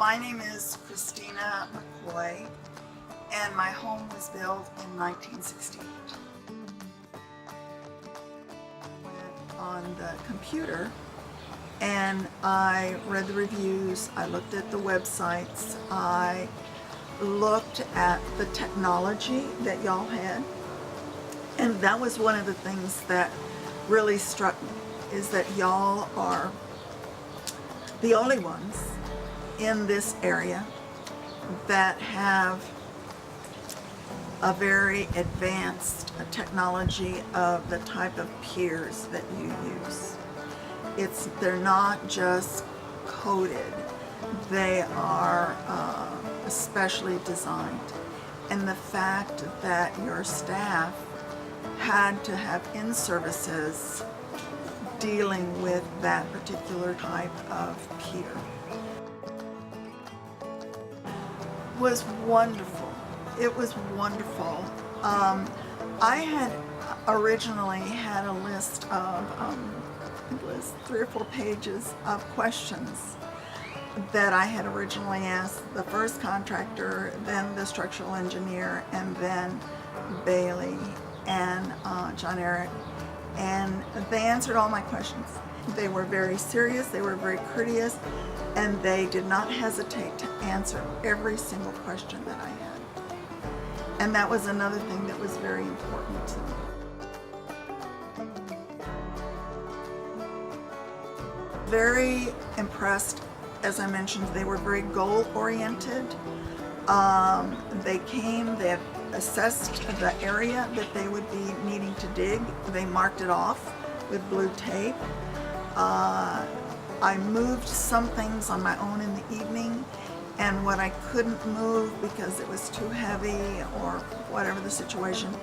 My name is Christina McCoy, and my home was built in 1968. Went on the computer and I read the reviews, I looked at the websites, I looked at the technology that y'all had, and that was one of the things that really struck me, is that y'all are the only ones in this area that have a very advanced technology of the type of piers that you use. They're not just coated, they are especially designed. And the fact that your staff had to have in-services dealing with that particular type of pier was wonderful. It was wonderful. I had originally had a list of, it was 3 or 4 pages of questions that I had originally asked the first contractor, then the structural engineer, and then Bailey and John Eric, and they answered all my questions. They were very serious, they were very courteous, and they did not hesitate to answer every single question that I had. And that was another thing that was very important to me. Very impressed. As I mentioned, they were very goal-oriented. They came, they assessed the area that they would be needing to dig. They marked it off with blue tape. I moved some things on my own in the evening, and what I couldn't move because it was too heavy or whatever the situation,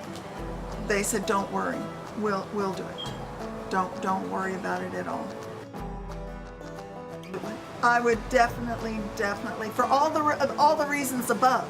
they said, "Don't worry, we'll do it. Don't worry about it at all." I would definitely, for all the reasons above,